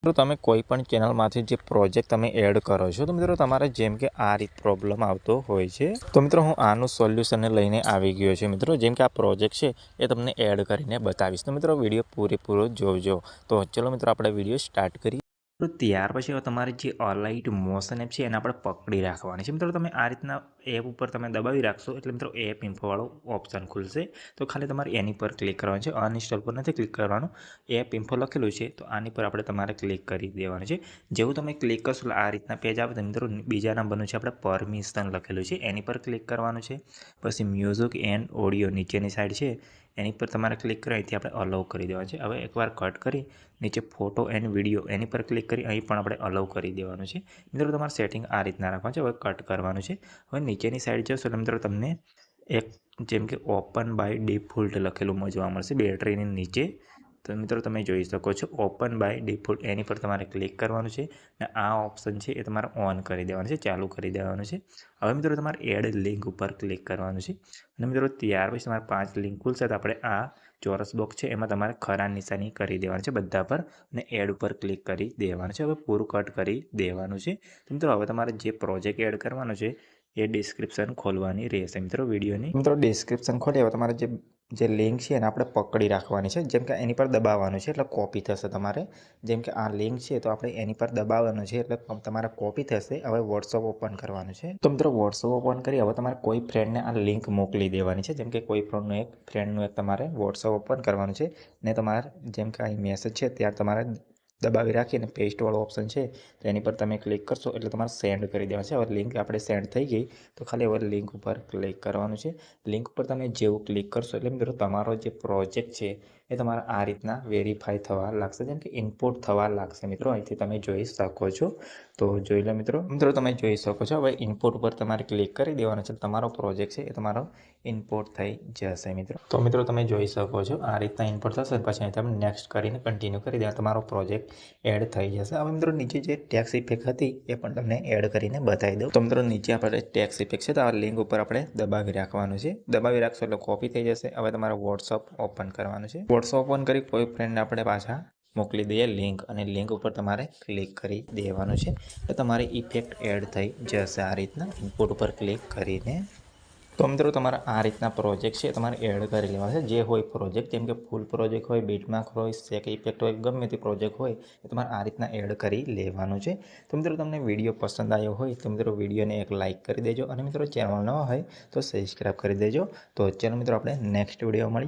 મિત્રો તમે કોઈ પણ ચેનલમાંથી જે પ્રોજેક્ટ તમે એડ કરો છો તો મિત્રો તમારે જેમ કે આ રીત પ્રોબ્લેમ આવતો હોય છે તો મિત્રો હું આનું સોલ્યુશન લઈને આવી ગયો છું મિત્રો જેમ કે આ પ્રોજેક્ટ છે એ તમને એડ કરીને બતાવીશ તો મિત્રો વિડીયો પૂરેપૂરો જોજો તો ચલો મિત્રો આપણે વિડીયો સ્ટાર્ટ કરીએ તો ત્યાર પછી તમારી જે અલાઇટ મોશન એપ છે એને આપણે પકડી રાખવાની છે મિત્રો તમે આ રીતના એપ ઉપર તમે દબાવી રાખશો એટલે મિત્રો એપ ઇન્ફોવાળો ઓપ્શન ખુલશે તો ખાલી તમારે એની પર ક્લિક કરવાનું છે અનઇન્સ્ટોલ પર નથી ક્લિક કરવાનું એપ ઇન્ફો લખેલું છે તો આની પર આપણે તમારે ક્લિક કરી દેવાનું છે જેવું તમે ક્લિક કરશો એટલે આ રીતના પેજ આવે તો મિત્રો બીજા નંબરનું છે આપણે પરમિશન લખેલું છે એની પર ક્લિક કરવાનું છે પછી મ્યુઝિક એન્ડ ઓડિયો નીચેની સાઈડ છે એની પર તમારે ક્લિક કરી અહીંથી આપણે અલાઉ કરી દેવાનું છે હવે એકવાર કટ કરી નીચે ફોટો એન્ડ વિડીયો એની પર ક્લિક કરી અહીં પણ આપણે અલાઉ કરી દેવાનું છે મિત્રો તમારે સેટિંગ આ રીતના રાખવાનું છે હવે કટ કરવાનું છે હવે નીચેની સાઈડ જશો એટલે મિત્રો તમને એક જેમ કે ઓપન બાય ડિફોલ્ટ લખેલું જોવા મળશે બેટરીની નીચે તો મિત્રો તમે જોઈ શકો છો ઓપન બાય ડિફોલ્ટ એની પર તમારે ક્લિક કરવાનું છે અને આ ઓપ્શન છે એ તમારે ઓન કરી દેવાનું છે ચાલુ કરી દેવાનું છે હવે મિત્રો તમારે એડ લિંક ઉપર ક્લિક કરવાનું છે અને મિત્રો ત્યાર પછી તમારે 5 લિંક ખુલશે તો આપણે આ ચોરસ બોક્સ છે એમાં તમારે ખરા નિશાની કરી દેવાનું છે બધા પર અને એડ ઉપર ક્લિક કરી દેવાનું છે હવે પૂરું કટ કરી દેવાનું છે તો મિત્રો હવે તમારે જે પ્રોજેક્ટ એડ કરવાનો છે એ ડિસ્ક્રિપ્શન ખોલવાની રહેશે મિત્રો વિડીયોની મિત્રો ડિસ્ક્રિપ્શન ખોલી હવે તમારે જે લિંક છે એને આપણે પકડી રાખવાની છે જેમ કે એની પર દબાવવાનું છે એટલે કોપી થશે તમારે જેમ કે આ લિંક છે તો આપણે એની પર દબાવવાનું છે એટલે તમારે કોપી થશે હવે વોટ્સઅપ ઓપન કરવાનું છે તો મિત્રો વોટ્સઅપ ઓપન કરી હવે તમારે કોઈ ફ્રેન્ડને આ લિંક મોકલી દેવાની છે જેમ કે કોઈ ફ્રેન્ડનું એક તમારે વોટ્સઅપ ઓપન કરવાનું છે ને તમારે જેમ કે અહીં મેસેજ છે ત્યારે તમારે દબાવી રાખીને પેસ્ટવાળો ઓપ્શન છે તો એની પર તમે ક્લિક કરશો એટલે તમારે સેન્ડ કરી દેવાનું છે હવે લિંક આપણે સેન્ડ થઈ ગઈ તો ખાલી હવે લિંક ઉપર ક્લિક કરવાનું છે લિંક ઉપર તમે જેવું ક્લિક કરશો એટલે મિત્રો તમારો જે પ્રોજેક્ટ છે એ તમારે આ રીતના વેરીફાઈ થવા લાગશે જેમ કે ઇનપુટ થવા લાગશે મિત્રો અહીંથી તમે જોઈ શકો છો તો જોઈ લો મિત્રો તમે જોઈ શકો છો હવે ઇનપુટ ઉપર તમારે ક્લિક કરી દેવાનું છે તમારો પ્રોજેક્ટ છે એ તમારો ઇનપુટ થઈ જશે મિત્રો તો મિત્રો તમે જોઈ શકો છો આ રીતના ઇનપુટ થશે પછી અહીં તમે નેક્સ્ટ કરીને કન્ટિન્યુ કરી દેવા તમારો પ્રોજેક્ટ એડ થઈ જશે હવે મિત્રો નીચે જે ટેક્સ ઇફેક્ટ હતી એ પણ તમને એડ કરીને બતાવી દઉં તો મિત્રો નીચે આપણે ટેક્સ ઇફેક્ટ છે તો આ લિંક ઉપર આપણે દબાવી રાખવાનું છે દબાવી રાખશો એટલે કોપી થઈ જશે હવે તમારે વોટ્સઅપ ઓપન કરવાનું છે વોટ્સઅપ ઓપન કરી કોઈ ફ્રેન્ડને આપણે પાછા મોકલી દઈએ લિંક અને લિંક ઉપર તમારે ક્લિક કરી દેવાનું છે તો તમારી ઇફેક્ટ એડ થઈ જશે આ રીતના ઇનપુટ ઉપર ક્લિક કરીને તો મિત્રો તમારા આ રીતના પ્રોજેક્ટ છે તમારે એડ કરી લેવા છે જે હોય પ્રોજેક્ટ જેમ કે ફૂલ પ્રોજેક્ટ હોય બીટમાર્ક હોય સેક ઇફેક્ટ હોય ગમે તે પ્રોજેક્ટ હોય એ તમારે આ રીતના એડ કરી લેવાનું છે તો મિત્રો તમને વિડીયો પસંદ આવ્યો હોય તો મિત્રો વિડીયોને એક લાઇક કરી દેજો અને મિત્રો ચેનલ ન હોય તો સબસ્ક્રાઈબ કરી દેજો તો ચાલો મિત્રો આપણે નેક્સ્ટ વિડીયો મળીએ